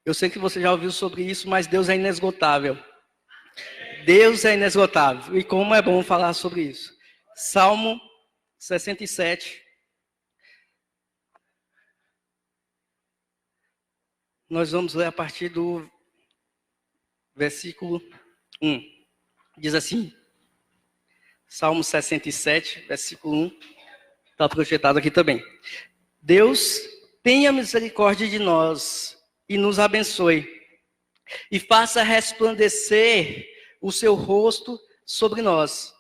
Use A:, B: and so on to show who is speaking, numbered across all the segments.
A: Eu sei que você já ouviu sobre isso, mas Deus é inesgotável. Deus é inesgotável. E como é bom falar sobre isso. Salmo 67. Nós vamos ler a partir do versículo 1. Diz assim, Salmo 67, versículo 1. Está projetado aqui também. Deus, tenha misericórdia de nós e nos abençoe. E faça resplandecer o seu rosto sobre nós,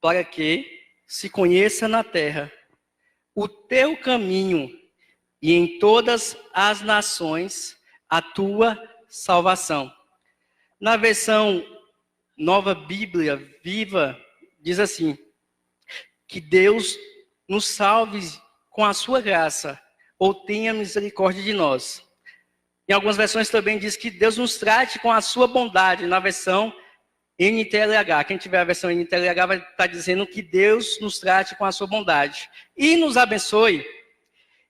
A: para que se conheça na terra o teu caminho e em todas as nações a tua salvação. Na versão Nova Bíblia Viva, diz assim, que Deus nos salve com a sua graça, ou tenha misericórdia de nós. Em algumas versões também diz que Deus nos trate com a sua bondade, na versão NTLH. Quem tiver a versão NTLH vai estar dizendo que Deus nos trate com a sua bondade. E nos abençoe,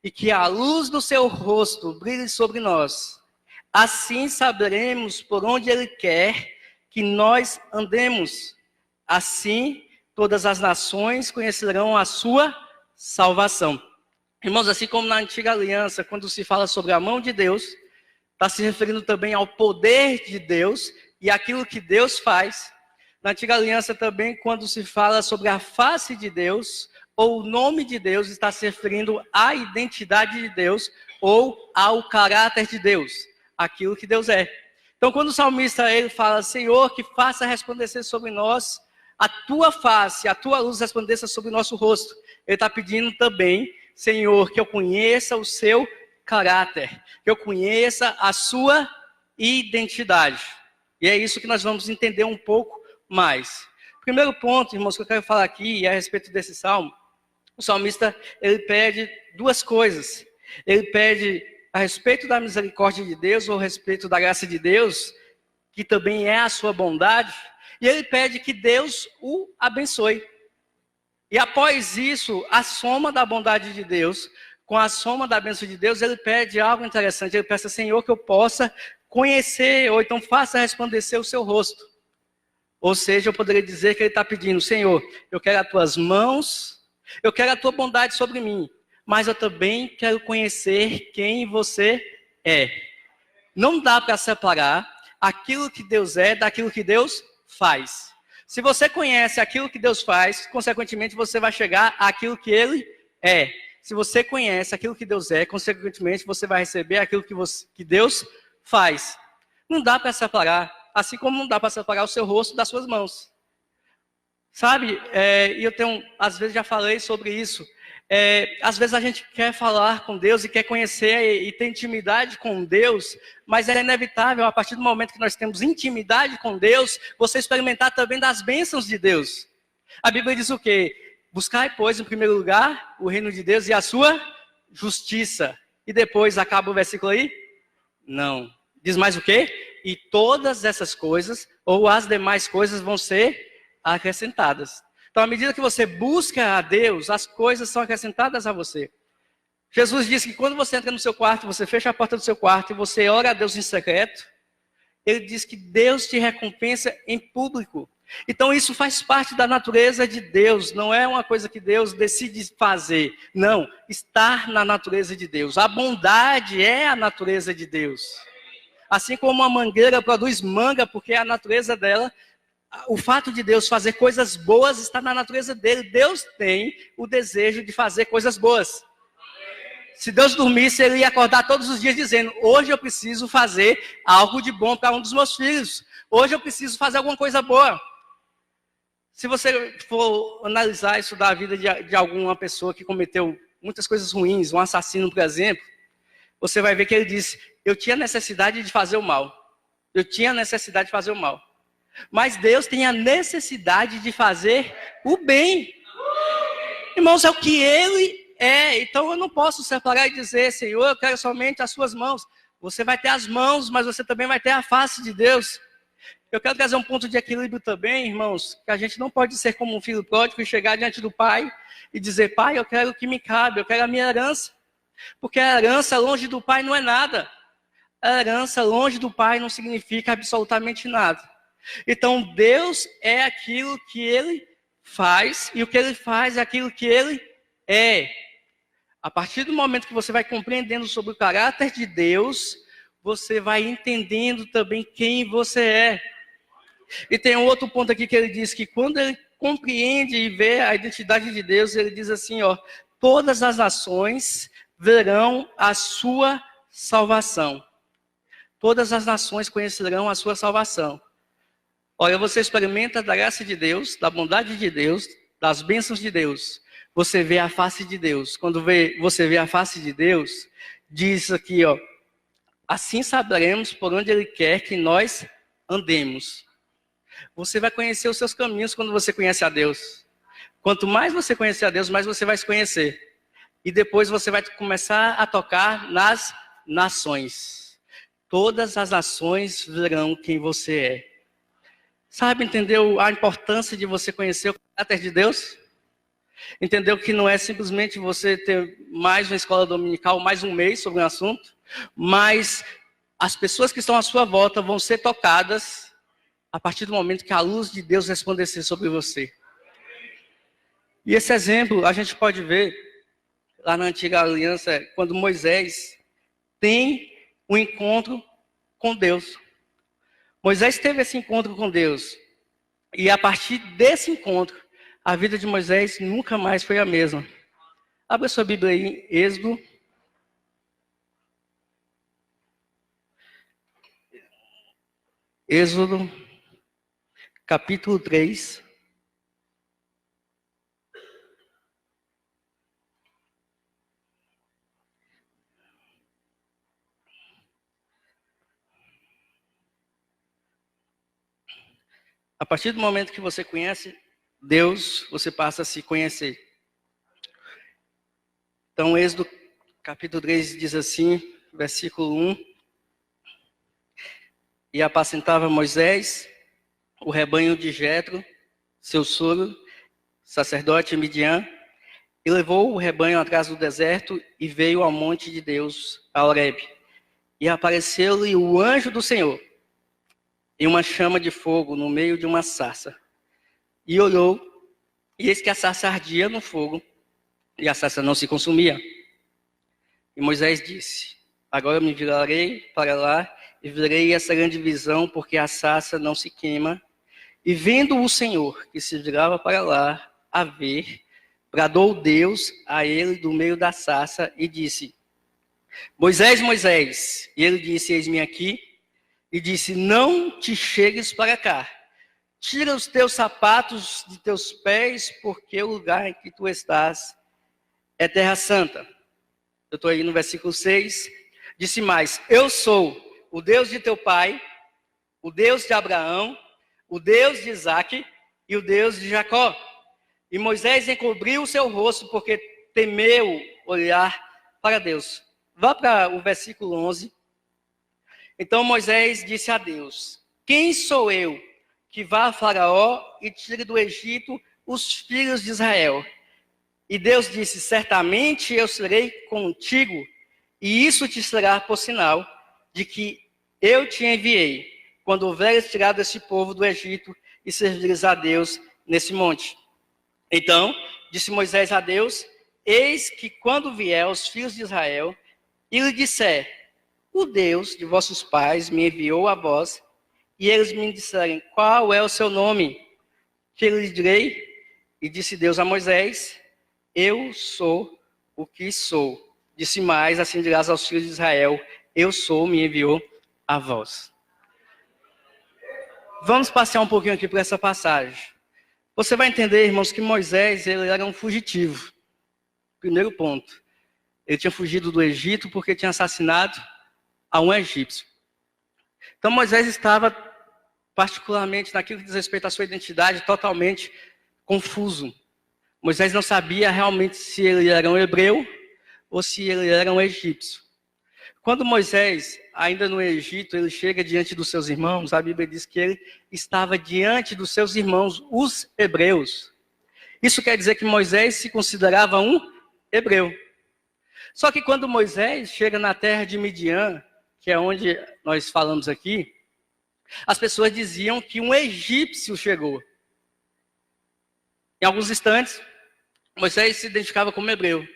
A: e que a luz do seu rosto brilhe sobre nós. Assim saberemos por onde Ele quer que nós andemos. Assim todas as nações conhecerão a sua salvação. Irmãos, assim como na antiga aliança, quando se fala sobre a mão de Deus, está se referindo também ao poder de Deus e aquilo que Deus faz. Na antiga aliança também, quando se fala sobre a face de Deus, ou o nome de Deus, está se referindo à identidade de Deus, ou ao caráter de Deus, aquilo que Deus é. Então, quando o salmista ele fala, Senhor, que faça resplandecer sobre nós a tua face, a tua luz resplandeça sobre o nosso rosto. Ele está pedindo também, Senhor, que eu conheça o seu caráter, que eu conheça a sua identidade. E é isso que nós vamos entender um pouco mais. O primeiro ponto, irmãos, que eu quero falar aqui é a respeito desse salmo. O salmista, ele pede duas coisas. Ele pede a respeito da misericórdia de Deus, ou a respeito da graça de Deus, que também é a sua bondade, e ele pede que Deus o abençoe. E após isso, a soma da bondade de Deus, com a soma da bênção de Deus, ele pede algo interessante. Ele peça, Senhor, que eu possa conhecer, ou então faça resplandecer o seu rosto. Ou seja, eu poderia dizer que ele está pedindo, Senhor, eu quero as tuas mãos, eu quero a tua bondade sobre mim, mas eu também quero conhecer quem você é. Não dá para separar aquilo que Deus é daquilo que Deus faz. Se você conhece aquilo que Deus faz, consequentemente você vai chegar àquilo que Ele é. Se você conhece aquilo que Deus é, consequentemente você vai receber aquilo que Deus faz. Não dá para separar, assim como não dá para separar o seu rosto das suas mãos. Sabe, e eu tenho, às vezes já falei sobre isso, às vezes a gente quer falar com Deus e quer conhecer e ter intimidade com Deus, mas é inevitável, a partir do momento que nós temos intimidade com Deus, você experimentar também das bênçãos de Deus. A Bíblia diz o quê? Buscai, pois, em primeiro lugar, o reino de Deus e a sua justiça. E depois, acaba o versículo aí? Não. Diz mais o quê? E todas essas coisas, ou as demais coisas, vão ser acrescentadas. Então, à medida que você busca a Deus, as coisas são acrescentadas a você. Jesus disse que quando você entra no seu quarto, você fecha a porta do seu quarto e você ora a Deus em secreto, Ele diz que Deus te recompensa em público. Então, isso faz parte da natureza de Deus, não é uma coisa que Deus decide fazer. Não, estar na natureza de Deus. A bondade é a natureza de Deus. Assim como a mangueira produz manga, porque é a natureza dela, o fato de Deus fazer coisas boas está na natureza dele. Deus tem o desejo de fazer coisas boas. Se Deus dormisse, ele ia acordar todos os dias dizendo, hoje eu preciso fazer algo de bom para um dos meus filhos. Hoje eu preciso fazer alguma coisa boa. Se você for analisar isso da vida de alguma pessoa que cometeu muitas coisas ruins, um assassino, por exemplo, você vai ver que ele disse, eu tinha necessidade de fazer o mal. Eu tinha necessidade de fazer o mal. Mas Deus tem a necessidade de fazer o bem. Irmãos, é o que Ele é. Então eu não posso separar e dizer, Senhor, eu quero somente as suas mãos. Você vai ter as mãos, mas você também vai ter a face de Deus. Eu quero trazer um ponto de equilíbrio também, irmãos, que a gente não pode ser como um filho pródigo e chegar diante do pai e dizer, pai, eu quero o que me cabe, eu quero a minha herança. Porque a herança longe do pai não é nada. A herança longe do pai não significa absolutamente nada. Então, Deus é aquilo que ele faz, e o que ele faz é aquilo que ele é. A partir do momento que você vai compreendendo sobre o caráter de Deus, você vai entendendo também quem você é. E tem um outro ponto aqui que ele diz que quando ele compreende e vê a identidade de Deus, ele diz assim, ó, todas as nações verão a sua salvação. Todas as nações conhecerão a sua salvação. Olha, você experimenta da graça de Deus, da bondade de Deus, das bênçãos de Deus. Você vê a face de Deus. Quando você vê a face de Deus, diz aqui, ó, assim saberemos por onde Ele quer que nós andemos. Você vai conhecer os seus caminhos quando você conhece a Deus. Quanto mais você conhecer a Deus, mais você vai se conhecer. E depois você vai começar a tocar nas nações. Todas as nações verão quem você é. Sabe, entendeu a importância de você conhecer o caráter de Deus? Entendeu que não é simplesmente você ter mais uma escola dominical, mais um mês sobre um assunto, mas as pessoas que estão à sua volta vão ser tocadas a partir do momento que a luz de Deus resplandecer sobre você. E esse exemplo a gente pode ver lá na antiga aliança, quando Moisés tem um encontro com Deus. Moisés teve esse encontro com Deus. E a partir desse encontro, a vida de Moisés nunca mais foi a mesma. Abra sua Bíblia aí em Êxodo. Êxodo, capítulo 3. A partir do momento que você conhece Deus, você passa a se conhecer. Então, Êxodo capítulo 3 diz assim, versículo 1. E apacentava Moisés o rebanho de Jetro, seu sogro, sacerdote Midian, e levou o rebanho atrás do deserto e veio ao monte de Deus, a Horebe. E apareceu-lhe o anjo do Senhor, em uma chama de fogo no meio de uma sarça. E olhou, e eis que a sarça ardia no fogo, e a sarça não se consumia. E Moisés disse, agora me virarei para lá, e verei essa grande visão, porque a sarça não se queima. E vendo o Senhor, que se virava para lá, a ver, bradou Deus a ele do meio da sarça, e disse, Moisés, Moisés. E ele disse, eis-me aqui. E disse, não te chegues para cá. Tira os teus sapatos de teus pés, porque o lugar em que tu estás é terra santa. Eu estou aí no versículo 6. Disse mais, eu sou o Deus de teu pai, o Deus de Abraão, o Deus de Isaque e o Deus de Jacó. E Moisés encobriu o seu rosto, porque temeu olhar para Deus. Vá para o versículo 11. Então Moisés disse a Deus, quem sou eu que vá a Faraó e tire do Egito os filhos de Israel? E Deus disse, certamente eu serei contigo, e isso te será por sinal de que eu te enviei, quando houveres tirado esse povo do Egito e servires a Deus nesse monte. Então, disse Moisés a Deus, eis que quando vier os filhos de Israel, e lhe disser, o Deus de vossos pais me enviou a vós, e eles me disserem, qual é o seu nome? Que eu lhe direi? E disse Deus a Moisés, eu sou o que sou. Disse mais, assim dirás aos filhos de Israel, eu sou, me enviou a vós. Vamos passear um pouquinho aqui por essa passagem. Você vai entender, irmãos, que Moisés ele era um fugitivo. Primeiro ponto. Ele tinha fugido do Egito porque tinha assassinado a um egípcio. Então Moisés estava, particularmente naquilo que diz respeito à sua identidade, totalmente confuso. Moisés não sabia realmente se ele era um hebreu ou se ele era um egípcio. Quando Moisés, ainda no Egito, ele chega diante dos seus irmãos, a Bíblia diz que ele estava diante dos seus irmãos, os hebreus. Isso quer dizer que Moisés se considerava um hebreu. Só que quando Moisés chega na terra de Midian, que é onde nós falamos aqui, as pessoas diziam que um egípcio chegou. Em alguns instantes, Moisés se identificava como hebreu.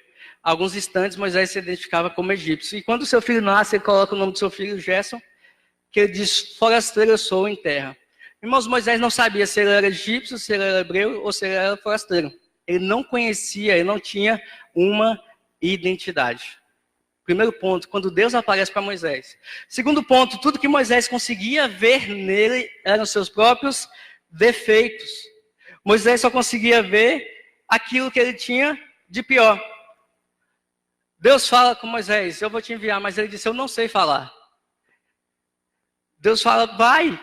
A: Alguns instantes, Moisés se identificava como egípcio. E quando o seu filho nasce, ele coloca o nome do seu filho, Gerson, que ele diz, forasteiro eu sou em terra. Irmãos, Moisés não sabia se ele era egípcio, se ele era hebreu ou se ele era forasteiro. Ele não conhecia, ele não tinha uma identidade. Primeiro ponto, quando Deus aparece para Moisés. Segundo ponto, tudo que Moisés conseguia ver nele eram seus próprios defeitos. Moisés só conseguia ver aquilo que ele tinha de pior. Deus fala com Moisés, eu vou te enviar, mas ele disse, eu não sei falar. Deus fala, vai,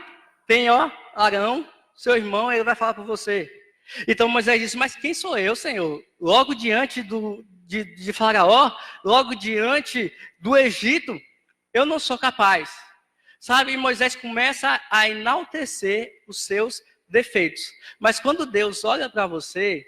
A: tem Arão, seu irmão, ele vai falar por você. Então Moisés disse, mas quem sou eu, Senhor? Logo diante de Faraó, logo diante do Egito, eu não sou capaz. Sabe, e Moisés começa a enaltecer os seus defeitos. Mas quando Deus olha para você,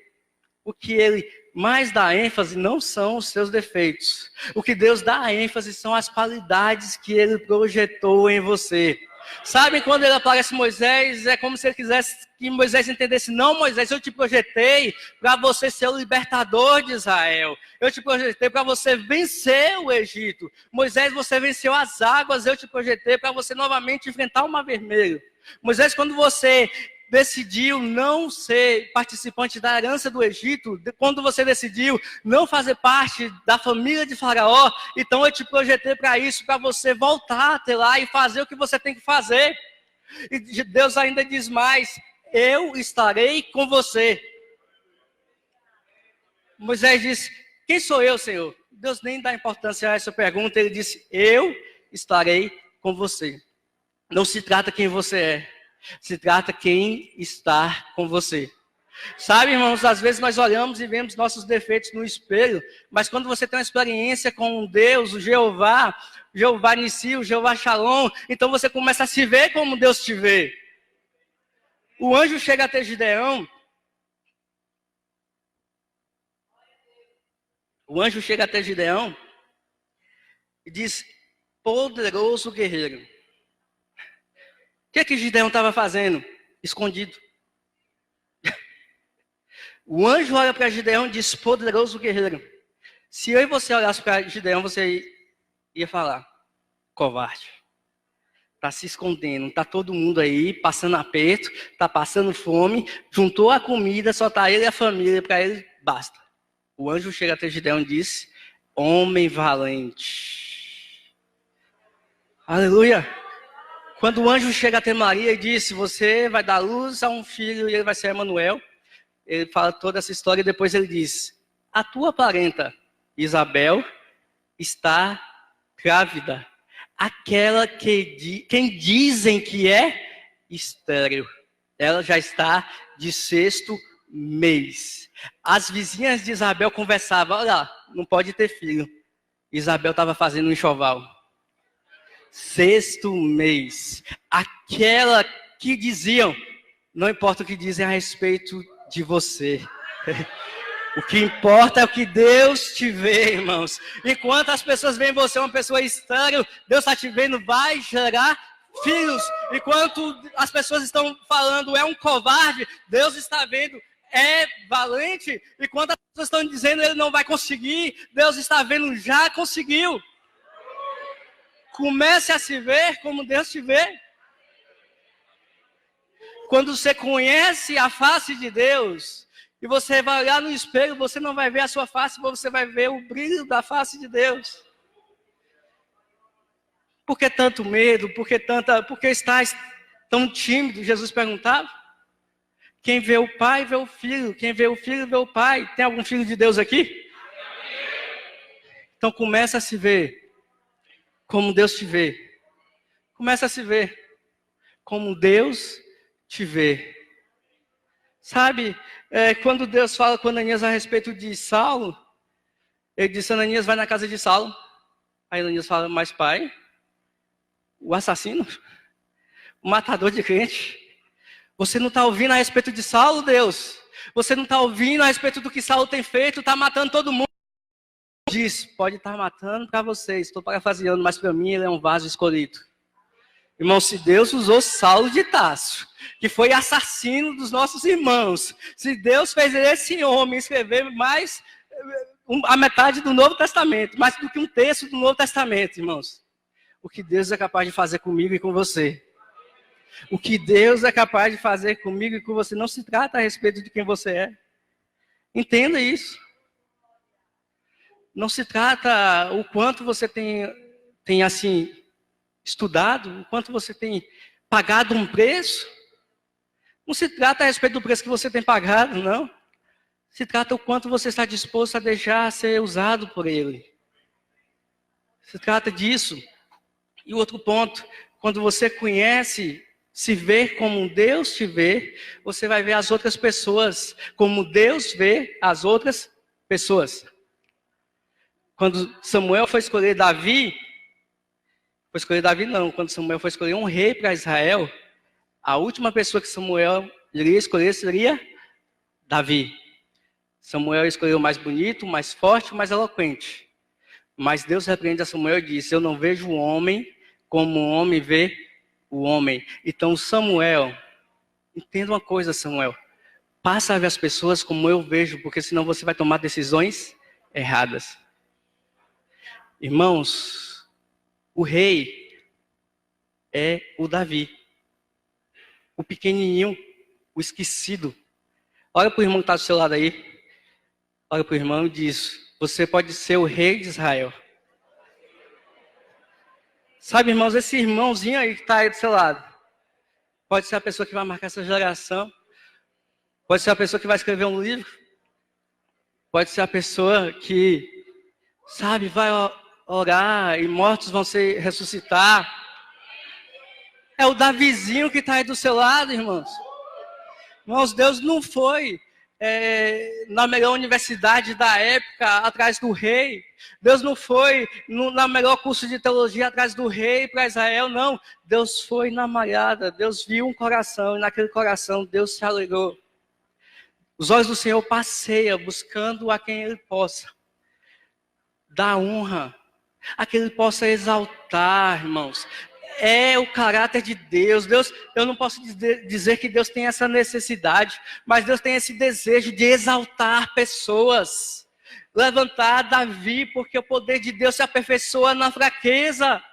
A: o que ele mais dá ênfase não são os seus defeitos. O que Deus dá ênfase são as qualidades que ele projetou em você. Sabe, quando ele aparece Moisés, é como se ele quisesse que Moisés entendesse, não, Moisés, eu te projetei para você ser o libertador de Israel. Eu te projetei para você vencer o Egito. Moisés, você venceu as águas, eu te projetei para você novamente enfrentar o Mar Vermelho. Moisés, quando você decidiu não ser participante da herança do Egito, quando você decidiu não fazer parte da família de Faraó, então eu te projetei para isso, para você voltar até lá e fazer o que você tem que fazer. E Deus ainda diz mais, eu estarei com você. Moisés disse, quem sou eu, Senhor? Deus nem dá importância a essa pergunta, ele disse, eu estarei com você. Não se trata quem você é. Se trata quem está com você. Sabe, irmãos, às vezes nós olhamos e vemos nossos defeitos no espelho, mas quando você tem uma experiência com Deus, o Jeová Nissi, o Jeová Shalom, então você começa a se ver como Deus te vê. O anjo chega até Gideão. O anjo chega até Gideão e diz, poderoso guerreiro. O que Gideão estava fazendo? Escondido. O anjo olha para Gideão e diz, poderoso guerreiro. Se eu e você olhasse para Gideão, você ia falar, covarde. Está se escondendo, está todo mundo aí, passando aperto, está passando fome, juntou a comida, só está ele e a família, para ele basta. O anjo chega até Gideão e diz, homem valente. Aleluia. Quando o anjo chega até Maria e disse, você vai dar luz a um filho e ele vai ser Emanuel. Ele fala toda essa história e depois ele diz, a tua parenta Isabel está grávida. Aquela quem dizem que é estéril. Ela já está de 6º mês. As vizinhas de Isabel conversavam, olha, não pode ter filho. Isabel estava fazendo um enxoval. 6º mês. Aquela que diziam, não importa o que dizem a respeito de você. O que importa é o que Deus te vê, irmãos. Enquanto as pessoas veem você uma pessoa estéril, Deus está te vendo, vai gerar filhos. Enquanto as pessoas estão falando, é um covarde, Deus está vendo, é valente. E quando as pessoas estão dizendo, ele não vai conseguir, Deus está vendo, já conseguiu. Comece a se ver como Deus te vê. Quando você conhece a face de Deus, e você vai olhar no espelho, você não vai ver a sua face, você vai ver o brilho da face de Deus. Por que tanto medo? Por que estás tão tímido? Jesus perguntava. Quem vê o Pai, vê o Filho. Quem vê o Filho, vê o Pai. Tem algum filho de Deus aqui? Então começa a se ver como Deus te vê. Começa a se ver como Deus te vê. Sabe, quando Deus fala com Ananias a respeito de Saulo, ele disse, Ananias, vai na casa de Saulo. Aí Ananias fala, mas pai, o assassino, o matador de crente, você não está ouvindo a respeito de Saulo, Deus? Você não está ouvindo a respeito do que Saulo tem feito, está matando todo mundo. diz, pode estar matando para vocês, estou parafraseando, mas para mim ele é um vaso escolhido. Irmão, se Deus usou Saulo de Tarso, que foi assassino dos nossos irmãos, se Deus fez esse homem escrever mais a metade do Novo Testamento, mais do que um terço do Novo Testamento, irmãos, o que Deus é capaz de fazer comigo e com você? O que Deus é capaz de fazer comigo e com você não se trata a respeito de quem você é. Entenda isso. Não se trata o quanto você tem assim, estudado, o quanto você tem pagado um preço. Não se trata a respeito do preço que você tem pagado, não. Se trata o quanto você está disposto a deixar ser usado por Ele. Se trata disso. E o outro ponto, quando você conhece, se vê como Deus te vê, você vai ver as outras pessoas como Deus vê as outras pessoas. Quando Samuel foi escolher Davi, quando Samuel foi escolher um rei para Israel, a última pessoa que Samuel iria escolher seria Davi. Samuel escolheu o mais bonito, o mais forte, o mais eloquente. Mas Deus repreende a Samuel e diz, eu não vejo o homem como o homem vê o homem. Então Samuel, entenda uma coisa, Samuel, passa a ver as pessoas como eu vejo, porque senão você vai tomar decisões erradas. Irmãos, o rei é o Davi. O pequenininho, o esquecido. Olha para o irmão que está do seu lado aí. Olha para o irmão e diz, você pode ser o rei de Israel. Sabe, irmãos, esse irmãozinho aí que está aí do seu lado, pode ser a pessoa que vai marcar essa geração, pode ser a pessoa que vai escrever um livro, pode ser a pessoa que, sabe, vai orar e mortos vão se ressuscitar. É o Davizinho que está aí do seu lado, irmãos. Irmãos, Deus não foi na melhor universidade da época atrás do rei. Deus não foi na melhor curso de teologia atrás do rei para Israel, não. Deus foi na malhada. Deus viu um coração e naquele coração Deus se alegrou. Os olhos do Senhor passeiam buscando a quem Ele possa dar honra, a quem Ele possa exaltar, irmãos. É o caráter de Deus. Eu não posso dizer que Deus tem essa necessidade, mas Deus tem esse desejo de exaltar pessoas. Levantar Davi, porque o poder de Deus se aperfeiçoa na fraqueza.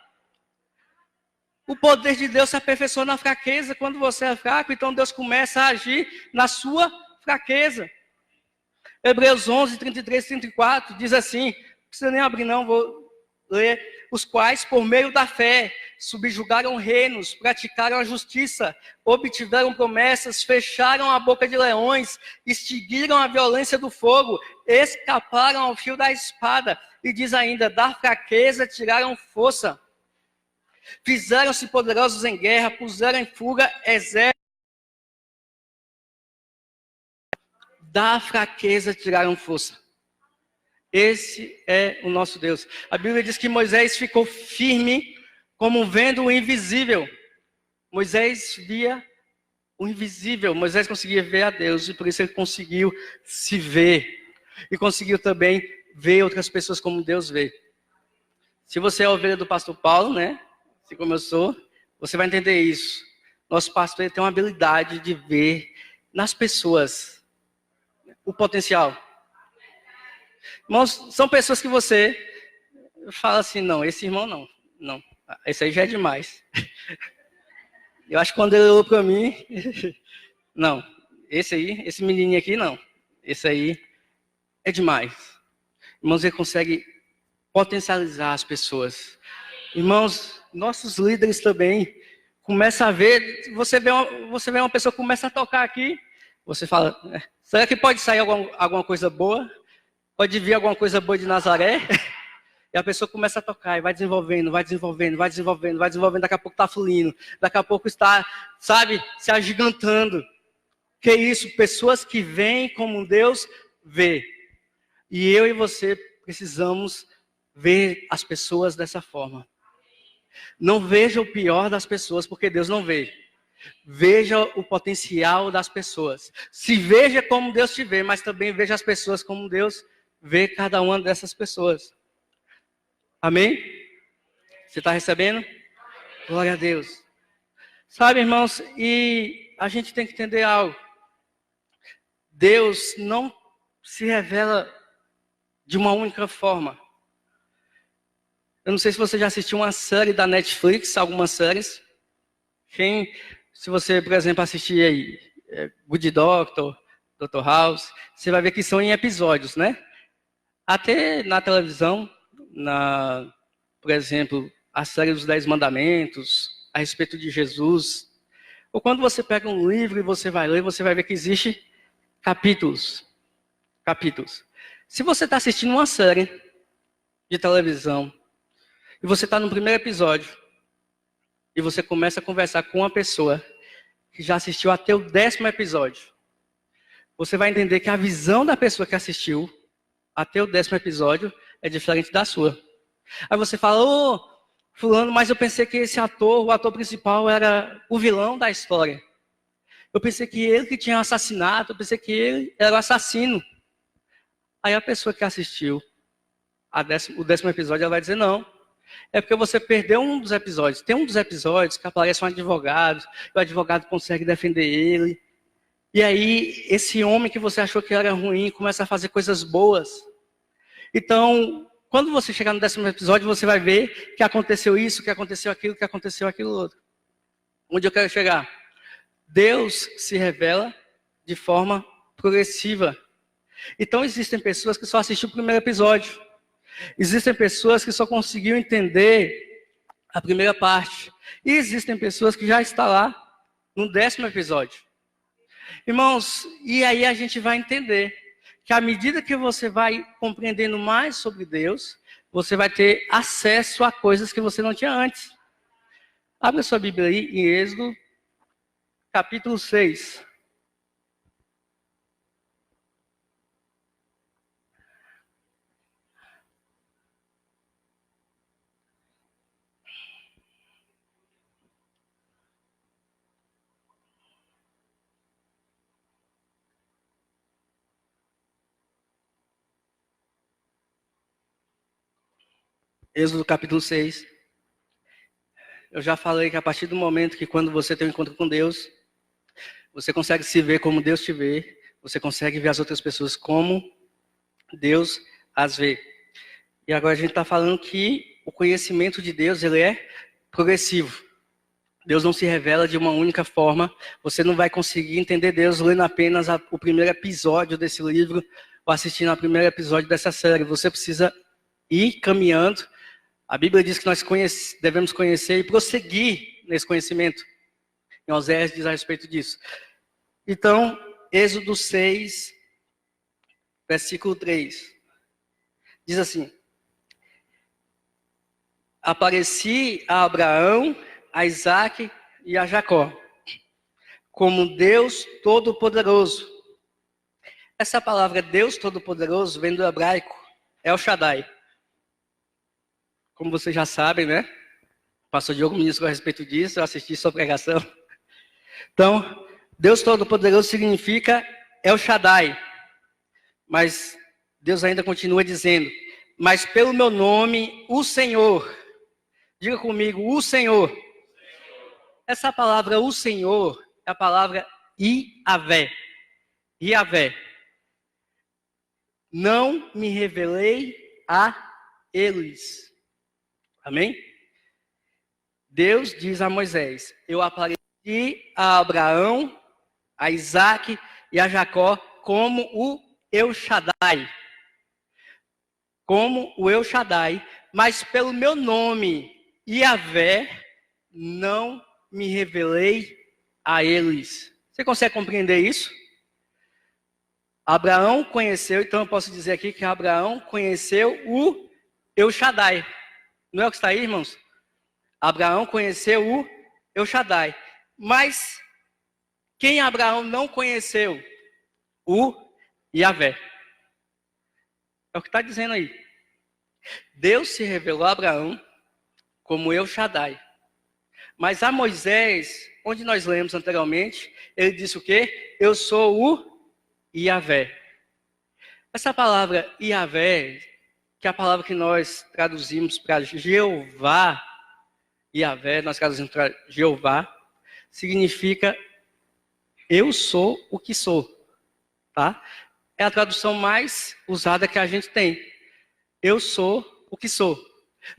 A: O poder de Deus se aperfeiçoa na fraqueza. Quando você é fraco, então Deus começa a agir na sua fraqueza. Hebreus 11, 33 e 34 diz assim, não precisa nem abrir não, vou ler. Os quais, por meio da fé, subjugaram reinos, praticaram a justiça, obtiveram promessas, fecharam a boca de leões, extinguiram a violência do fogo, escaparam ao fio da espada. E diz ainda, da fraqueza tiraram força. Fizeram-se poderosos em guerra, puseram em fuga exércitos. Da fraqueza tiraram força. Esse é o nosso Deus. A Bíblia diz que Moisés ficou firme como vendo o invisível. Moisés via o invisível. Moisés conseguia ver a Deus e por isso ele conseguiu se ver. E conseguiu também ver outras pessoas como Deus vê. Se você é a ovelha do pastor Paulo, né? Assim como eu sou, você vai entender isso. Nosso pastor tem uma habilidade de ver nas pessoas o potencial. Irmãos, são pessoas que você fala assim, não, esse irmão não, esse aí já é demais. Eu acho que quando ele olhou para mim, não, esse menininho aqui não, esse aí é demais. Irmãos, ele consegue potencializar as pessoas. Irmãos, nossos líderes também começam a ver, você vê uma pessoa que começa a tocar aqui, você fala, será que pode sair alguma coisa boa? Pode vir alguma coisa boa de Nazaré? E a pessoa começa a tocar e vai desenvolvendo, daqui a pouco está fluindo, daqui a pouco está, sabe, se agigantando. Que isso? Pessoas que veem como Deus vê. E eu e você precisamos ver as pessoas dessa forma. Não veja o pior das pessoas, porque Deus não vê. Veja o potencial das pessoas. Se veja como Deus te vê, mas também veja as pessoas como Deus ver cada uma dessas pessoas. Amém? Você está recebendo? Glória a Deus. Sabe, irmãos, e a gente tem que entender algo. Deus não se revela de uma única forma. Eu não sei se você já assistiu uma série da Netflix, algumas séries. Se você, por exemplo, assistir aí Good Doctor, Dr. House, você vai ver que são em episódios, né? Até na televisão, por exemplo, a série dos 10 Mandamentos, a respeito de Jesus. Ou quando você pega um livro e você vai ler, você vai ver que existe capítulos. Se você está assistindo uma série de televisão, e você está no primeiro episódio, e você começa a conversar com uma pessoa que já assistiu até o 10º episódio, você vai entender que a visão da pessoa que assistiu até o 10º episódio é diferente da sua. Aí você fala, ô, fulano, mas eu pensei que esse ator, o ator principal, era o vilão da história. Eu pensei que ele que tinha assassinato, eu pensei que ele era o assassino. Aí a pessoa que assistiu o 10º episódio, ela vai dizer, não. É porque você perdeu um dos episódios. Tem um dos episódios que aparece um advogado, e o advogado consegue defender ele. E aí, esse homem que você achou que era ruim, começa a fazer coisas boas. Então, quando você chegar no 10º episódio, você vai ver que aconteceu isso, que aconteceu aquilo outro. Onde eu quero chegar? Deus se revela de forma progressiva. Então, existem pessoas que só assistiram o primeiro episódio. Existem pessoas que só conseguiram entender a primeira parte. E existem pessoas que já estão lá no 10º episódio. Irmãos, e aí a gente vai entender que à medida que você vai compreendendo mais sobre Deus, você vai ter acesso a coisas que você não tinha antes. Abra sua Bíblia aí em Êxodo, capítulo 6. Êxodo capítulo 6. Eu já falei que a partir do momento que quando você tem um encontro com Deus, você consegue se ver como Deus te vê, você consegue ver as outras pessoas como Deus as vê. E agora a gente está falando que o conhecimento de Deus, ele é progressivo. Deus não se revela de uma única forma. Você não vai conseguir entender Deus lendo apenas o primeiro episódio desse livro ou assistindo ao primeiro episódio dessa série. Você precisa ir caminhando. A Bíblia diz que nós devemos conhecer e prosseguir nesse conhecimento. Em Oséias diz a respeito disso. Então, Êxodo 6, versículo 3. Diz assim: apareci a Abraão, a Isaque e a Jacó, como Deus Todo-Poderoso. Essa palavra Deus Todo-Poderoso vem do hebraico El Shaddai. Como vocês já sabem, né? O pastor Diogo ministrou a respeito disso, eu assisti sua pregação. Então, Deus Todo-Poderoso significa El Shaddai. Mas Deus ainda continua dizendo, mas pelo meu nome, o Senhor. Diga comigo, o Senhor. Essa palavra, o Senhor, é a palavra Iavé. Iavé. Não me revelei a eles. Amém? Deus diz a Moisés, eu apareci a Abraão, a Isaque e a Jacó como o El Shaddai. Como o El Shaddai, mas pelo meu nome, Iavé, não me revelei a eles. Você consegue compreender isso? Abraão conheceu, então eu posso dizer aqui que Abraão conheceu o El Shaddai. Não é o que está aí, irmãos? Abraão conheceu o El Shaddai. Mas quem Abraão não conheceu? O Iavé. É o que está dizendo aí. Deus se revelou a Abraão como El Shaddai. Mas a Moisés, onde nós lemos anteriormente, ele disse o quê? Eu sou o Iavé. Essa palavra Yahvé, que é a palavra que nós traduzimos para Jeová, Yahvé, nós traduzimos para Jeová, significa eu sou o que sou, tá? É a tradução mais usada que a gente tem. Eu sou o que sou.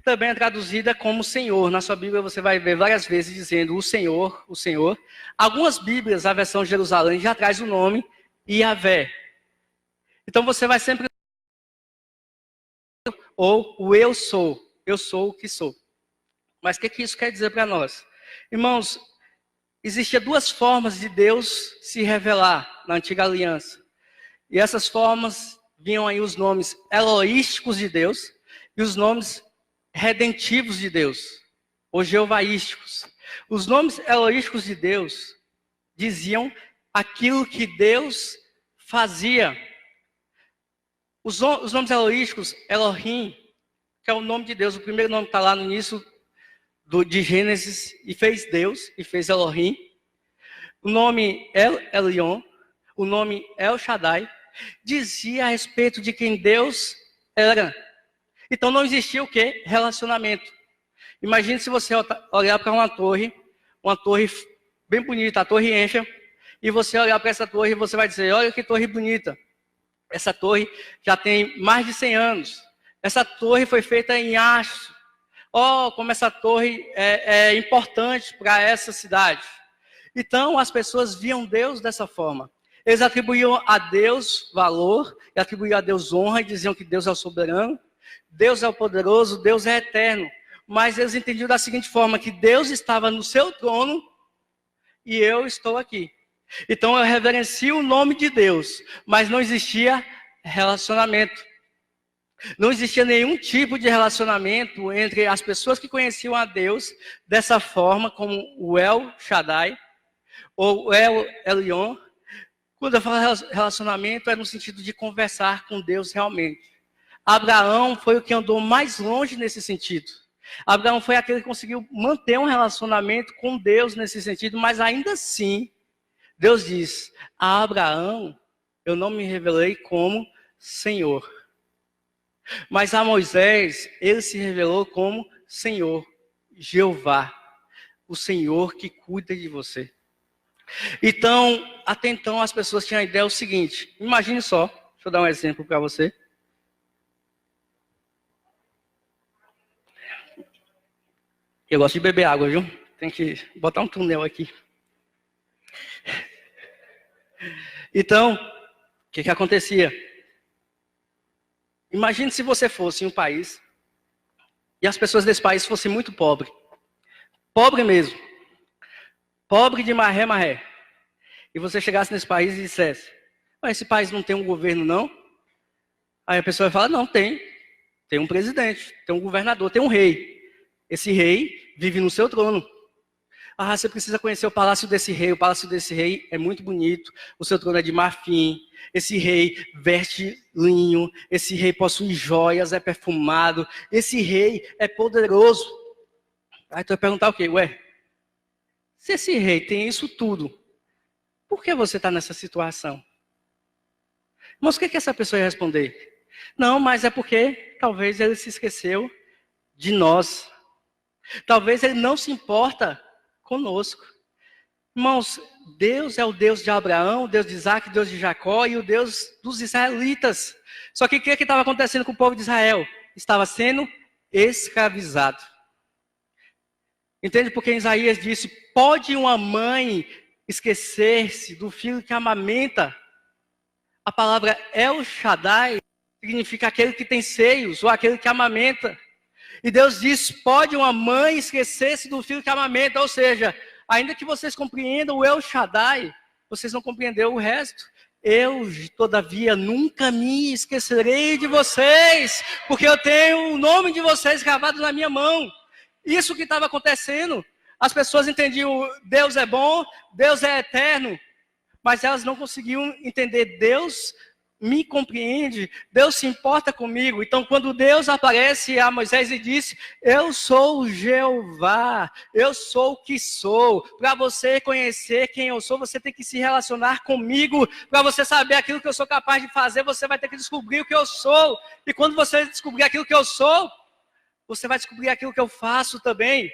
A: Também é traduzida como Senhor. Na sua Bíblia você vai ver várias vezes dizendo o Senhor, o Senhor. Algumas Bíblias, a versão Jerusalém, já traz o nome Yahvé. Então você vai sempre... Ou o eu sou o que sou. Mas o que isso quer dizer para nós? Irmãos, existiam duas formas de Deus se revelar na antiga aliança. E essas formas vinham aí os nomes eloísticos de Deus e os nomes redentivos de Deus, ou jeovaísticos. Os nomes eloísticos de Deus diziam aquilo que Deus fazia. Os nomes eloísticos, Elohim, que é o nome de Deus, o primeiro nome está lá no início de Gênesis, e fez Deus, e fez Elohim. O nome El Elyon, o nome El Shaddai, dizia a respeito de quem Deus era. Então não existia o quê? Relacionamento. Imagine se você olhar para uma torre bem bonita, a Torre Eiffel, e você olhar para essa torre e você vai dizer, olha que torre bonita. Essa torre já tem mais de 100 anos. Essa torre foi feita em aço. Oh, como essa torre é importante para essa cidade. Então as pessoas viam Deus dessa forma. Eles atribuíam a Deus valor, e atribuíam a Deus honra, e diziam que Deus é o soberano, Deus é o poderoso, Deus é eterno. Mas eles entendiam da seguinte forma, que Deus estava no seu trono e eu estou aqui. Então eu reverencio o nome de Deus, mas não existia relacionamento. Não existia nenhum tipo de relacionamento entre as pessoas que conheciam a Deus dessa forma, como o El Shaddai, ou o El Elyon. Quando eu falo relacionamento, é no sentido de conversar com Deus realmente. Abraão foi o que andou mais longe nesse sentido. Abraão foi aquele que conseguiu manter um relacionamento com Deus nesse sentido, mas ainda assim, Deus diz, a Abraão eu não me revelei como Senhor. Mas a Moisés, ele se revelou como Senhor, Jeová, o Senhor que cuida de você. Então, até então as pessoas tinham a ideia o seguinte, imagine só, deixa eu dar um exemplo para você. Eu gosto de beber água, viu? Tem que botar um túnel aqui. Então, o que acontecia? Imagine se você fosse em um país e as pessoas desse país fossem muito pobres. Pobre mesmo. Pobre de maré. E você chegasse nesse país e dissesse, mas esse país não tem um governo, não? Aí a pessoa vai falar, não, tem. Tem um presidente, tem um governador, tem um rei. Esse rei vive no seu trono. Ah, você precisa conhecer o palácio desse rei. O palácio desse rei é muito bonito. O seu trono é de marfim. Esse rei veste linho. Esse rei possui joias, é perfumado. Esse rei é poderoso. Aí tu vai perguntar o quê? Ué, se esse rei tem isso tudo, por que você está nessa situação? Mas o que essa pessoa ia responder? Não, mas é porque talvez ele se esqueceu de nós. Talvez ele não se importa conosco. Irmãos, Deus é o Deus de Abraão, o Deus de Isaac, o Deus de Jacó e o Deus dos israelitas. Só que o que estava acontecendo com o povo de Israel? Estava sendo escravizado. Entende porque Isaías disse, pode uma mãe esquecer-se do filho que amamenta? A palavra El Shaddai significa aquele que tem seios, ou aquele que amamenta. E Deus diz, pode uma mãe esquecer-se do filho que amamenta, ou seja, ainda que vocês compreendam o El Shaddai, vocês não compreenderam o resto. Eu, todavia, nunca me esquecerei de vocês, porque eu tenho o nome de vocês gravado na minha mão. Isso que estava acontecendo, as pessoas entendiam, Deus é bom, Deus é eterno, mas elas não conseguiam entender Deus me compreende, Deus se importa comigo. Então, quando Deus aparece a Moisés e disse, eu sou o Jeová, eu sou o que sou. Para você conhecer quem eu sou, você tem que se relacionar comigo. Para você saber aquilo que eu sou capaz de fazer, você vai ter que descobrir o que eu sou. E quando você descobrir aquilo que eu sou, você vai descobrir aquilo que eu faço também.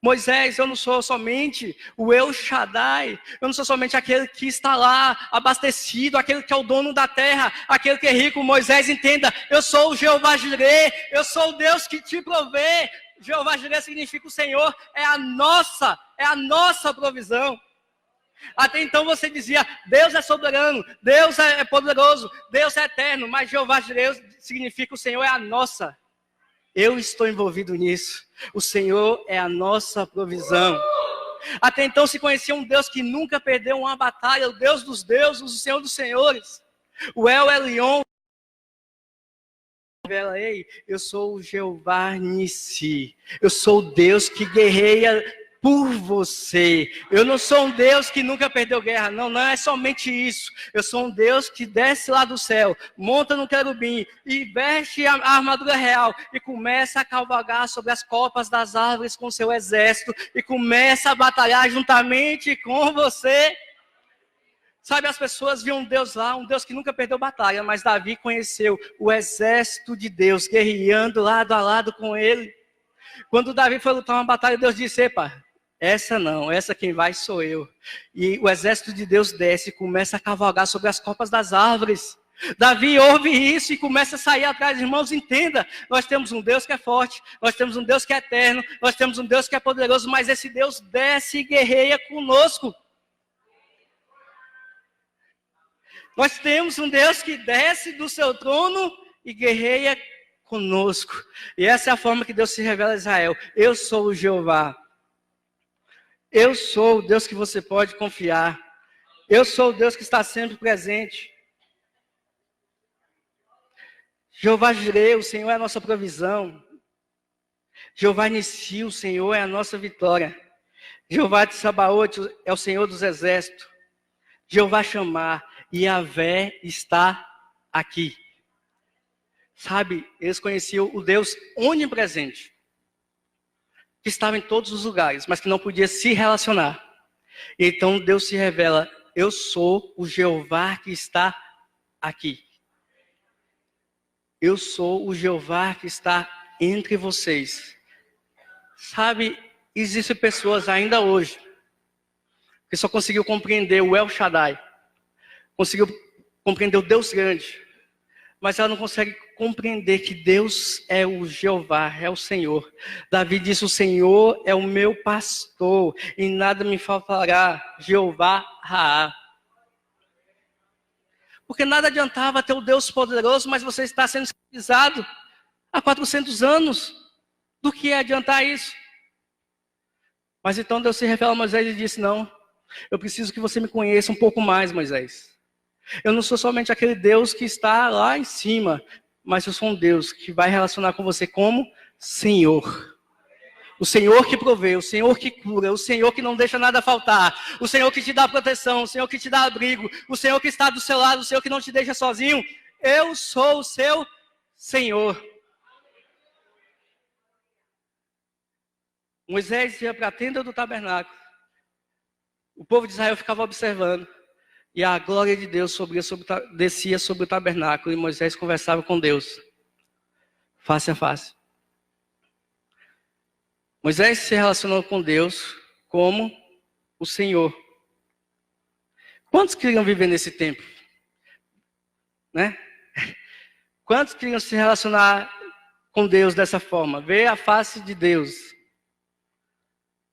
A: Moisés, eu não sou somente o El Shaddai, eu não sou somente aquele que está lá, abastecido, aquele que é o dono da terra, aquele que é rico. Moisés, entenda, eu sou o Jeová Jireh, eu sou o Deus que te provê. Jeová Jireh significa o Senhor, é a nossa provisão. Até então você dizia, Deus é soberano, Deus é poderoso, Deus é eterno, mas Jeová Jireh significa o Senhor é a nossa. Eu estou envolvido nisso. O Senhor é a nossa provisão. Até então se conhecia um Deus que nunca perdeu uma batalha, o Deus dos deuses, o Senhor dos senhores. O El Elyon. Ei, eu sou o Jeová Nissi. Eu sou o Deus que guerreia por você. Eu não sou um Deus que nunca perdeu guerra. Não é somente isso. Eu sou um Deus que desce lá do céu, monta no querubim e veste a armadura real e começa a cavalgar sobre as copas das árvores com seu exército e começa a batalhar juntamente com você. Sabe, as pessoas viam um Deus lá, um Deus que nunca perdeu batalha, mas Davi conheceu o exército de Deus, guerreando lado a lado com ele. Quando Davi foi lutar uma batalha, Deus disse, epa, essa não, essa quem vai sou eu. E o exército de Deus desce e começa a cavalgar sobre as copas das árvores. Davi ouve isso e começa a sair atrás. Irmãos, entenda, nós temos um Deus que é forte, nós temos um Deus que é eterno, nós temos um Deus que é poderoso, mas esse Deus desce e guerreia conosco. Nós temos um Deus que desce do seu trono e guerreia conosco. E essa é a forma que Deus se revela a Israel. Eu sou o Jeová. Eu sou o Deus que você pode confiar. Eu sou o Deus que está sempre presente. Jeová Jireh, o Senhor é a nossa provisão. Jeová Nissi, o Senhor é a nossa vitória. Jeová de Sabaote é o Senhor dos exércitos. Jeová Chamar, Yahvé está aqui. Sabe, eles conheciam o Deus onipresente, que estava em todos os lugares, mas que não podia se relacionar. Então Deus se revela, eu sou o Jeová que está aqui. Eu sou o Jeová que está entre vocês. Sabe, existem pessoas ainda hoje que só conseguiu compreender o El Shaddai, conseguiu compreender o Deus grande, mas ela não consegue compreender que Deus é o Jeová, é o Senhor. Davi disse, o Senhor é o meu pastor, e nada me faltará, Jeová Raá. Porque nada adiantava ter o Deus poderoso, mas você está sendo escravizado há 400 anos. Do que é adiantar isso? Mas então Deus se revela a Moisés e disse, não, eu preciso que você me conheça um pouco mais, Moisés. Eu não sou somente aquele Deus que está lá em cima, mas eu sou um Deus que vai relacionar com você como Senhor. O Senhor que provê, o Senhor que cura, o Senhor que não deixa nada faltar, o Senhor que te dá proteção, o Senhor que te dá abrigo, o Senhor que está do seu lado, o Senhor que não te deixa sozinho. Eu sou o seu Senhor. Moisés ia para a tenda do tabernáculo. O povo de Israel ficava observando. E a glória de Deus descia sobre o tabernáculo. E Moisés conversava com Deus. Face a face. Moisés se relacionou com Deus como o Senhor. Quantos queriam viver nesse tempo? Né? Quantos queriam se relacionar com Deus dessa forma? Ver a face de Deus.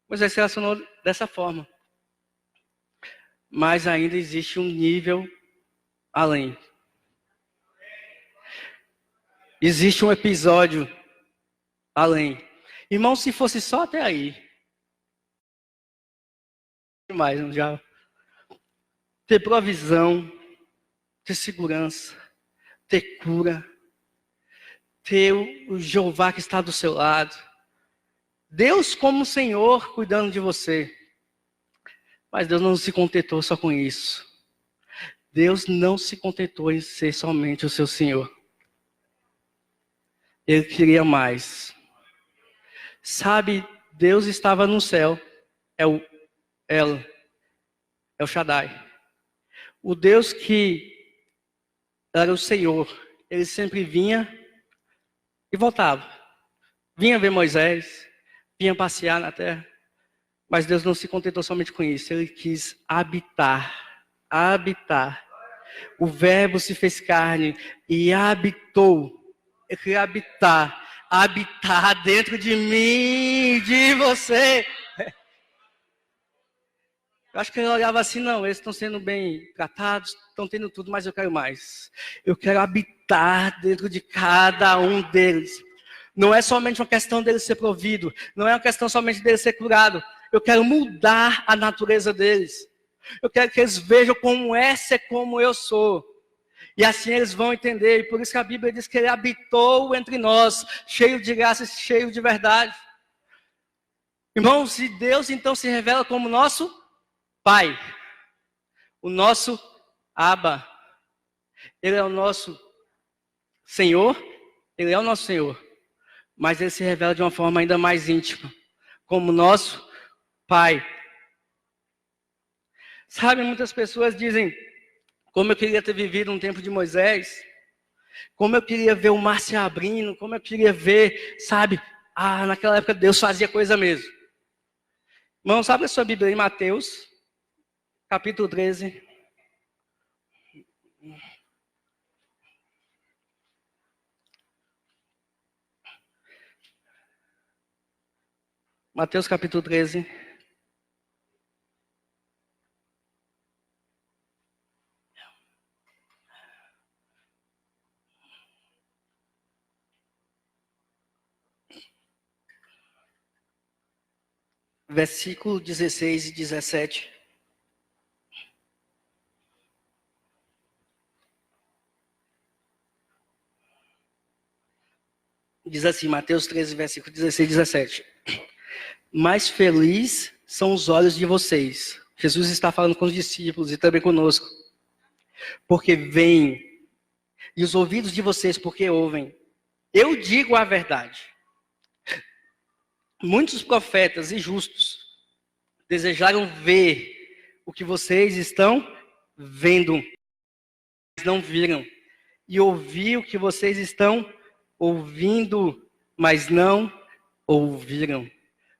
A: Moisés se relacionou dessa forma. Mas ainda existe um nível além. Existe um episódio além. Irmão, se fosse só até aí. Demais, não já. Ter provisão, ter segurança, ter cura, ter o Jeová que está do seu lado. Deus como Senhor cuidando de você. Mas Deus não se contentou só com isso. Deus não se contentou em ser somente o seu Senhor. Ele queria mais. Sabe, Deus estava no céu. É o Shaddai. O Deus que era o Senhor. Ele sempre vinha e voltava. Vinha ver Moisés, vinha passear na terra. Mas Deus não se contentou somente com isso. Ele quis habitar. Habitar. O verbo se fez carne e habitou. Ele queria habitar. Habitar dentro de mim, de você. Eu acho que ele olhava assim, não, eles estão sendo bem tratados, estão tendo tudo, mas eu quero mais. Eu quero habitar dentro de cada um deles. Não é somente uma questão dele ser provido, não é uma questão somente dele ser curado. Eu quero mudar a natureza deles. Eu quero que eles vejam como é ser como eu sou. E assim eles vão entender. E por isso que a Bíblia diz que ele habitou entre nós, cheio de graça e cheio de verdade. Irmãos, se Deus então se revela como nosso Pai, o nosso Abba, Ele é o nosso Senhor, Ele é o nosso Senhor, mas Ele se revela de uma forma ainda mais íntima, como nosso Pai. Sabe, muitas pessoas dizem, como eu queria ter vivido um tempo de Moisés, como eu queria ver o mar se abrindo, como eu queria ver, sabe, naquela época Deus fazia coisa mesmo. Irmão, sabe a sua Bíblia em Mateus, capítulo 13. Mateus capítulo 13. Versículo 16 e 17. Diz assim, Mateus 13, versículo 16 e 17. Mais felizes são os olhos de vocês. Jesus está falando com os discípulos e também conosco. Porque veem. E os ouvidos de vocês porque ouvem. Eu digo a verdade. Muitos profetas e justos desejaram ver o que vocês estão vendo, mas não viram. E ouvir o que vocês estão ouvindo, mas não ouviram.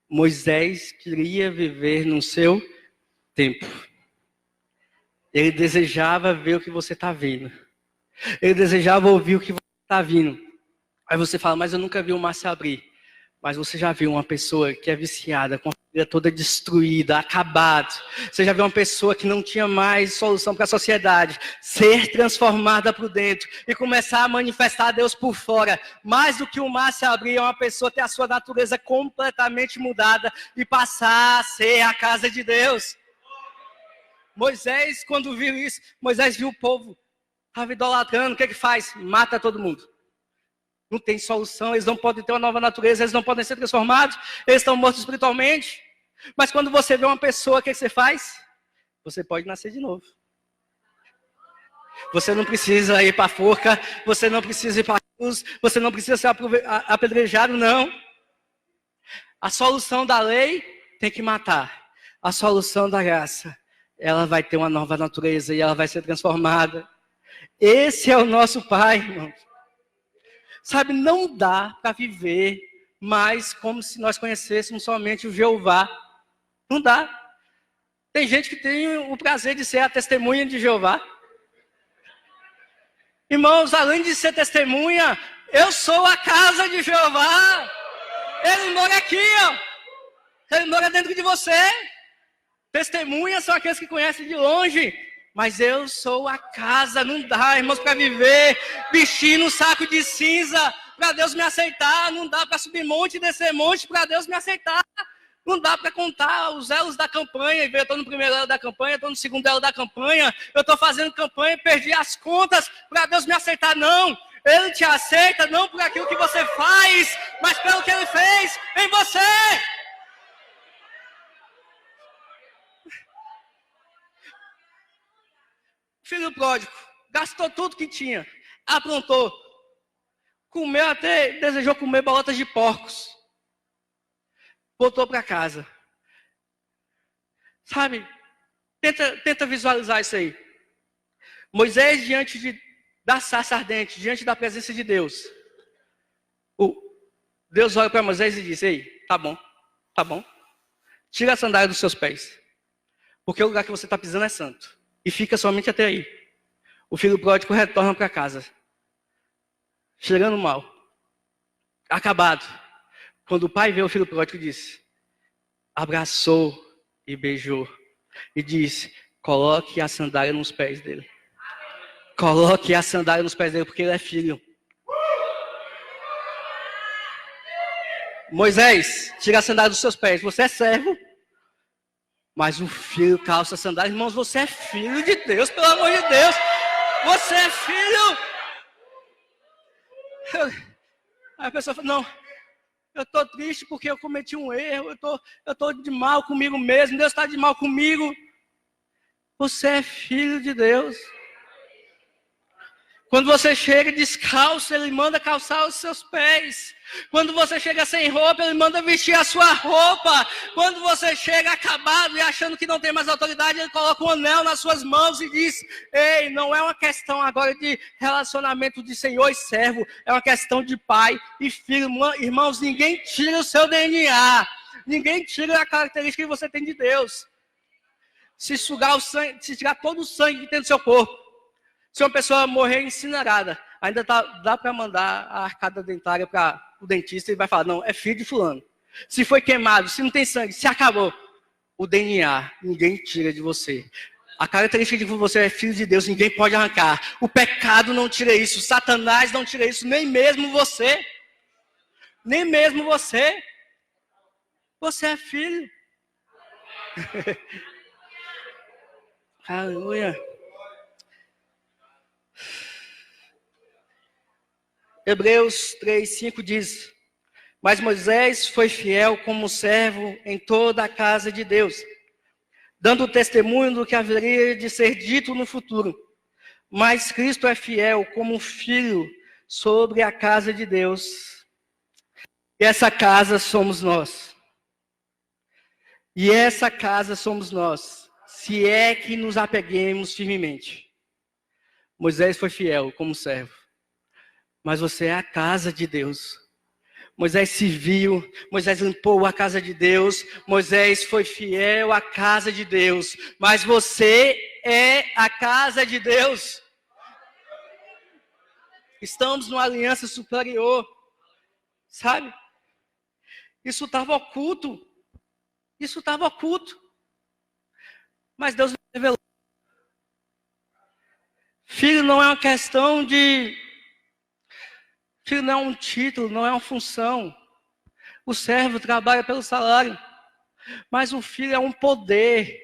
A: Moisés queria viver no seu tempo. Ele desejava ver o que você está vendo. Ele desejava ouvir o que você está vindo. Aí você fala, mas eu nunca vi o mar se abrir. Mas você já viu uma pessoa que é viciada, com a vida toda destruída, acabada. Você já viu uma pessoa que não tinha mais solução para a sociedade, ser transformada por dentro e começar a manifestar a Deus por fora. Mais do que o mar se abrir, é uma pessoa ter a sua natureza completamente mudada e passar a ser a casa de Deus. Moisés, quando viu isso, Moisés viu o povo, estava idolatrando, o que faz? Mata todo mundo. Não tem solução, eles não podem ter uma nova natureza, eles não podem ser transformados, eles estão mortos espiritualmente. Mas quando você vê uma pessoa, o que você faz? Você pode nascer de novo. Você não precisa ir para a forca, você não precisa ir para a cruz, você não precisa ser apedrejado, não. A solução da lei tem que matar. A solução da graça, ela vai ter uma nova natureza e ela vai ser transformada. Esse é o nosso Pai, irmãos. Sabe, não dá para viver mais como se nós conhecêssemos somente o Jeová. Não dá. Tem gente que tem o prazer de ser a testemunha de Jeová. Irmãos, além de ser testemunha, eu sou a casa de Jeová. Ele mora aqui, ó. Ele mora dentro de você. Testemunhas são aqueles que conhecem de longe. Mas eu sou a casa, não dá, irmãos, para viver vestindo um saco de cinza para Deus me aceitar. Não dá para subir monte e descer monte para Deus me aceitar. Não dá para contar os elos da campanha. Eu estou no primeiro elo da campanha, estou no segundo elo da campanha. Eu estou fazendo campanha e perdi as contas para Deus me aceitar. Não, Ele te aceita não por aquilo que você faz, mas pelo que Ele fez em você. Filho pródigo, gastou tudo que tinha, aprontou, comeu até, desejou comer bolotas de porcos, voltou para casa. Sabe, tenta visualizar isso aí. Moisés da sarça ardente, diante da presença de Deus. Deus olha para Moisés e diz: ei, tá bom, tira a sandália dos seus pés, porque o lugar que você está pisando é santo, e fica somente até aí. O filho pródigo retorna para casa, cheirando mal, acabado. Quando o pai vê o filho pródigo, disse, abraçou e beijou, e disse: coloque a sandália nos pés dele. Coloque a sandália nos pés dele, porque ele é filho. Moisés, tira a sandália dos seus pés. Você é servo, mas o filho calça a sandália. Irmãos, você é filho de Deus, pelo amor de Deus. Você é filho. Aí a pessoa fala, não, eu estou triste porque eu cometi um erro. Eu tô de mal comigo mesmo. Deus está de mal comigo. Você é filho de Deus. Quando você chega descalço, Ele manda calçar os seus pés. Quando você chega sem roupa, Ele manda vestir a sua roupa. Quando você chega acabado e achando que não tem mais autoridade, Ele coloca um anel nas suas mãos e diz: ei, não é uma questão agora de relacionamento de senhor e servo. É uma questão de pai e filho. Irmãos, ninguém tira o seu DNA. Ninguém tira a característica que você tem de Deus. Se sugar o sangue, se tirar todo o sangue que tem no seu corpo, se uma pessoa morrer incinerada, ainda dá para mandar a arcada dentária para o dentista e vai falar, não, é filho de fulano. Se foi queimado, se não tem sangue, se acabou. O DNA, ninguém tira de você. A característica de que você é filho de Deus, ninguém pode arrancar. O pecado não tira isso, Satanás não tira isso, nem mesmo você. Nem mesmo você. Você é filho. Aleluia. Hebreus 3:5 diz: mas Moisés foi fiel como servo em toda a casa de Deus, dando testemunho do que haveria de ser dito no futuro. Mas Cristo é fiel como filho sobre a casa de Deus. E essa casa somos nós. E essa casa somos nós, se é que nos apeguemos firmemente. Moisés foi fiel como servo. Mas você é a casa de Deus. Moisés serviu, Moisés limpou a casa de Deus, Moisés foi fiel à casa de Deus. Mas você é a casa de Deus. Estamos numa aliança superior. Sabe? Isso estava oculto. Mas Deus revelou. Filho não é uma questão de... Filho não é um título, não é uma função. O servo trabalha pelo salário. Mas o filho é um poder.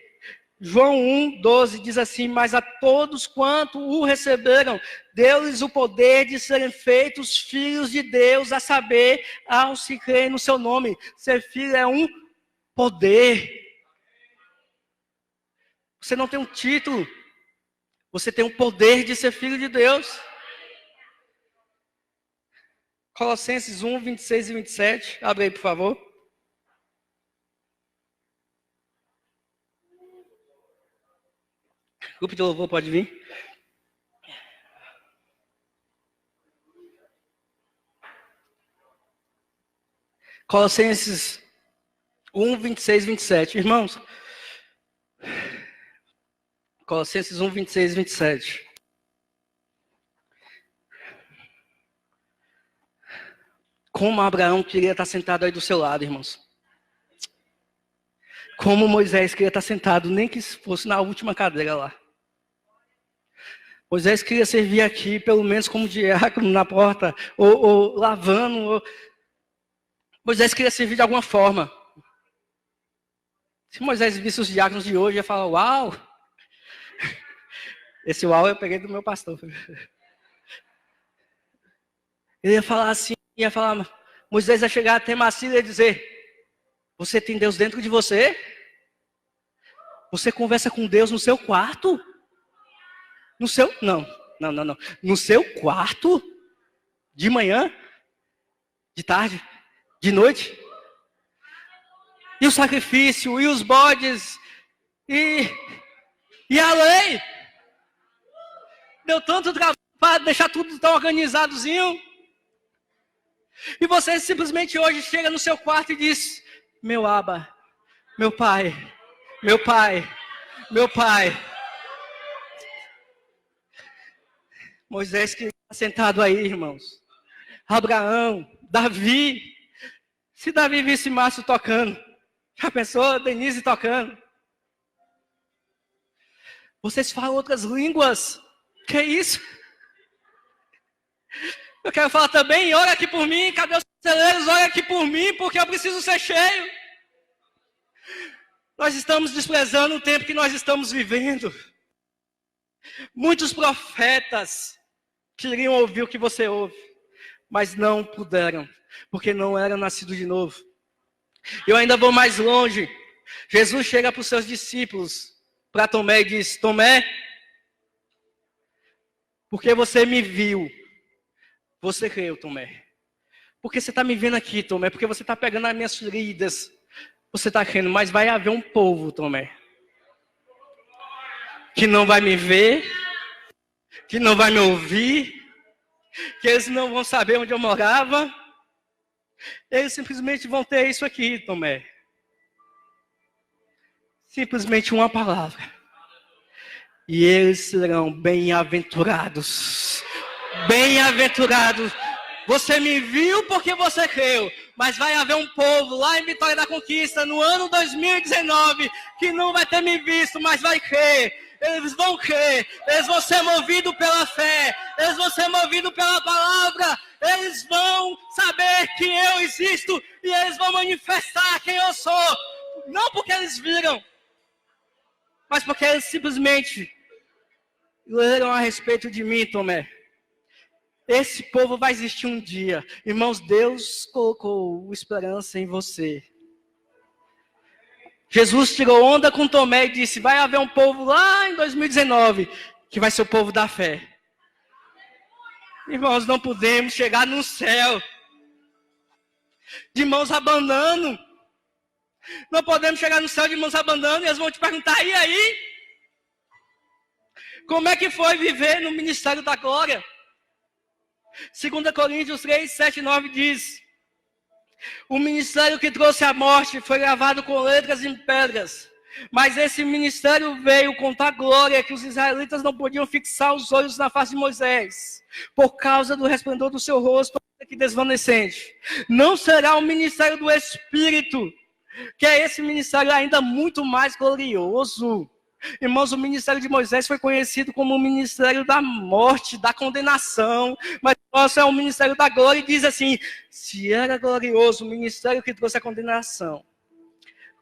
A: João 1:12 diz assim: mas a todos quanto o receberam, deu-lhes o poder de serem feitos filhos de Deus, a saber, ao se crer no seu nome. Ser filho é um poder. Você não tem um título. Você tem o poder de ser filho de Deus. Colossenses 1:26 e 27. Abre aí, por favor. Grupo de louvor pode vir. Colossenses 1:26 e 27. Irmãos, Colossenses 1:26 e 27. Como Abraão queria estar sentado aí do seu lado, irmãos. Como Moisés queria estar sentado, nem que fosse na última cadeira lá. Moisés queria servir aqui, pelo menos como diácono na porta, ou lavando. Moisés queria servir de alguma forma. Se Moisés visse os diáconos de hoje, ia falar, uau! Esse uau eu peguei do meu pastor. Ele ia falar assim, Moisés ia chegar até Macília e ia dizer, você tem Deus dentro de você? Você conversa com Deus no seu quarto? No seu, não. No seu quarto? De manhã? De tarde? De noite? E o sacrifício? E os bodes? E a lei? Deu tanto trabalho para deixar tudo tão organizadozinho. E você simplesmente hoje chega no seu quarto e diz: meu Abba, meu pai, meu pai, meu pai. Moisés que está sentado aí, irmãos. Abraão, Davi. Se Davi visse Márcio tocando, já pensou? Denise tocando. Vocês falam outras línguas. Que é isso? Eu quero falar também, ora aqui por mim, cadê os celeiros? Ora aqui por mim, porque eu preciso ser cheio. Nós estamos desprezando o tempo que nós estamos vivendo. Muitos profetas queriam ouvir o que você ouve, mas não puderam, porque não eram nascidos de novo. Eu ainda vou mais longe. Jesus chega para os seus discípulos, para Tomé, e diz: Tomé, porque você me viu, você creu, Tomé. Porque você está me vendo aqui, Tomé, porque você está pegando as minhas feridas, você está crendo, mas vai haver um povo, Tomé, que não vai me ver, que não vai me ouvir, que eles não vão saber onde eu morava, eles simplesmente vão ter isso aqui, Tomé. Simplesmente uma palavra. E eles serão bem-aventurados. Bem-aventurados. Você me viu porque você creu, mas vai haver um povo lá em Vitória da Conquista, no ano 2019, que não vai ter me visto, mas vai crer. Eles vão crer, eles vão ser movidos pela fé, eles vão ser movidos pela palavra, eles vão saber que eu existo e eles vão manifestar quem eu sou. Não porque eles viram, mas porque eles simplesmente leram a respeito de mim, Tomé. Esse povo vai existir um dia. Irmãos, Deus colocou esperança em você. Jesus tirou onda com Tomé e disse: vai haver um povo lá em 2019 que vai ser o povo da fé. Irmãos, não podemos chegar no céu de mãos abanando. Não podemos chegar no céu de mãos abanando e eles vão te perguntar: e aí? Como é que foi viver no ministério da glória? 2 Coríntios 3, 7 e 9 diz: o ministério que trouxe a morte foi gravado com letras em pedras, mas esse ministério veio contar glória que os israelitas não podiam fixar os olhos na face de Moisés, por causa do resplendor do seu rosto que desvanecente. Não será o ministério do Espírito, que é esse ministério ainda muito mais glorioso. Irmãos, o ministério de Moisés foi conhecido como o ministério da morte, da condenação, mas o nosso é o ministério da glória, e diz assim: se era glorioso o ministério que trouxe a condenação,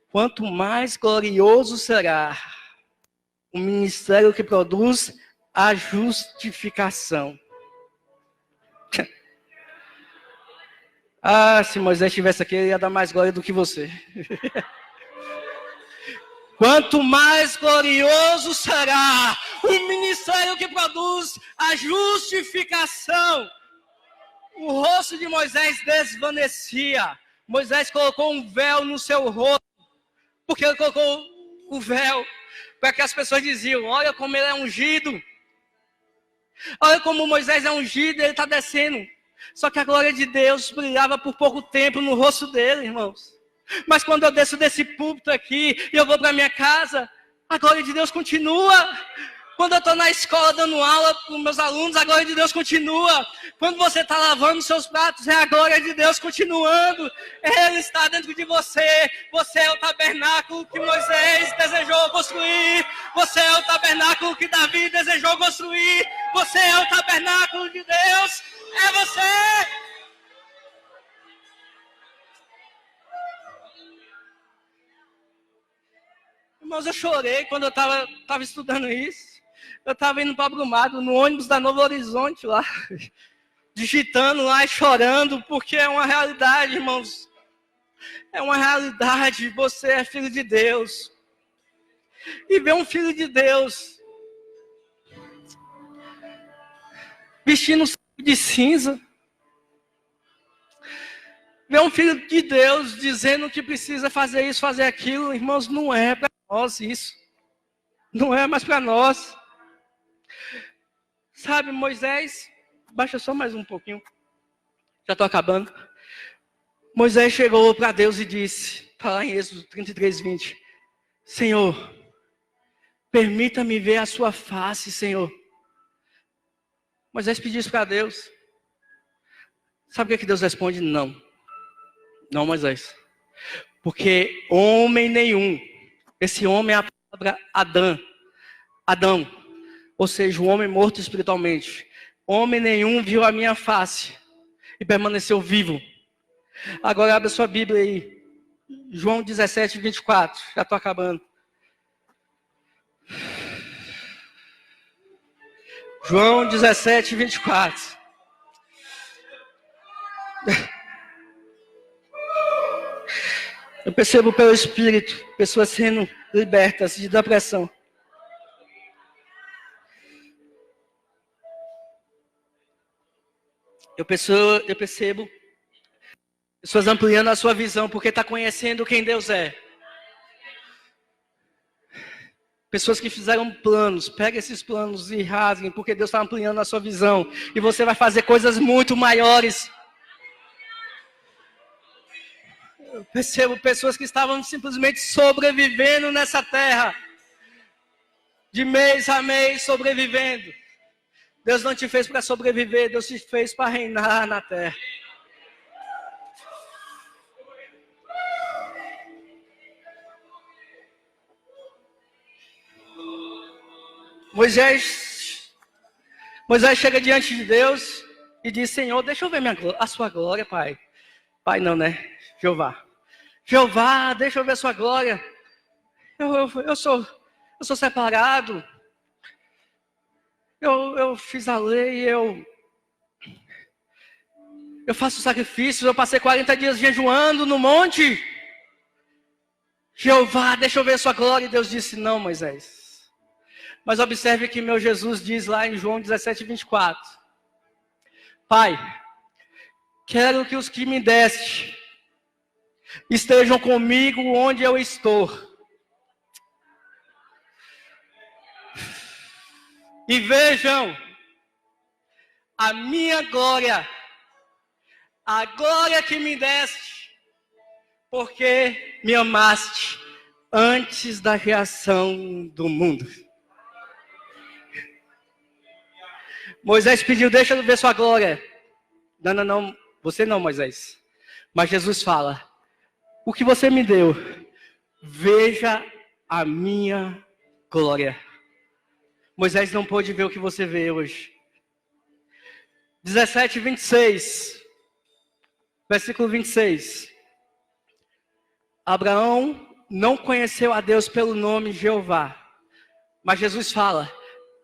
A: quanto mais glorioso será o ministério que produz a justificação. Ah, se Moisés estivesse aqui, ele ia dar mais glória do que você. Quanto mais glorioso será o ministério que produz a justificação. O rosto de Moisés desvanecia. Moisés colocou um véu no seu rosto. Porque ele colocou o véu para que as pessoas diziam: olha como ele é ungido. Olha como Moisés é ungido, ele está descendo. Só que a glória de Deus brilhava por pouco tempo no rosto dele, irmãos. Mas quando eu desço desse púlpito aqui e eu vou para minha casa, a glória de Deus continua. Quando eu estou na escola dando aula para os meus alunos, a glória de Deus continua. Quando você está lavando seus pratos, é a glória de Deus continuando. Ele está dentro de você. Você é o tabernáculo que Moisés desejou construir. Você é o tabernáculo que Davi desejou construir. Você é o tabernáculo de Deus. É você. Irmãos, eu chorei quando eu estava estudando isso. Eu estava indo para Brumado, no ônibus da Novo Horizonte lá, digitando lá e chorando, porque é uma realidade, irmãos. É uma realidade. Você é filho de Deus. E ver um filho de Deus vestindo um saco de cinza. Ver um filho de Deus dizendo que precisa fazer isso, fazer aquilo. Irmãos, não é para nós isso. Não é mais para nós. Sabe, Moisés, baixa só mais um pouquinho. Já estou acabando. Moisés chegou para Deus e disse, está lá em Êxodo 33, 20. Senhor, permita-me ver a sua face, Senhor. Moisés pediu isso para Deus. Sabe o que Deus responde? Não. Não, Moisés. Porque homem nenhum, esse homem é a palavra Adão, ou seja, o homem morto espiritualmente. Homem nenhum viu a minha face e permaneceu vivo. Agora abre a sua Bíblia aí. João 17, 24. Já estou acabando. João 17, 24. Eu percebo pelo Espírito pessoas sendo libertas de depressão. Eu percebo pessoas ampliando a sua visão porque está conhecendo quem Deus é. Pessoas que fizeram planos, peguem esses planos e rasguem, porque Deus está ampliando a sua visão. E você vai fazer coisas muito maiores. Eu percebo pessoas que estavam simplesmente sobrevivendo nessa terra. De mês a mês sobrevivendo. Deus não te fez para sobreviver, Deus te fez para reinar na terra. Moisés chega diante de Deus e diz, Senhor, deixa eu ver a sua glória, Pai. Pai não, né? Jeová, deixa eu ver a sua glória. Eu sou separado. Eu fiz a lei, eu faço sacrifícios, eu passei 40 dias jejuando no monte. Jeová, deixa eu ver a sua glória. E Deus disse, não, Moisés. Mas observe que meu Jesus diz lá em João 17, 24. Pai, quero que os que me deste estejam comigo onde eu estou. E vejam a minha glória, a glória que me deste, porque me amaste antes da criação do mundo. Moisés pediu, deixa eu ver sua glória. Não, você não, Moisés. Mas Jesus fala, o que você me deu, veja a minha glória. Moisés não pôde ver o que você vê hoje. 17, 26. Versículo 26. Abraão não conheceu a Deus pelo nome Jeová. Mas Jesus fala,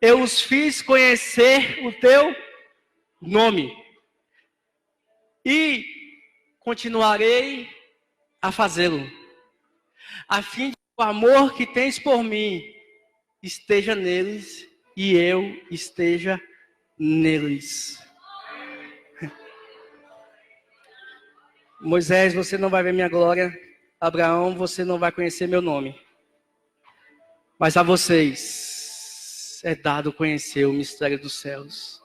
A: eu os fiz conhecer o teu nome. E continuarei a fazê-lo. A fim de que o amor que tens por mim esteja neles e eu esteja neles. Moisés, você não vai ver minha glória. Abraão, você não vai conhecer meu nome. Mas a vocês é dado conhecer o mistério dos céus.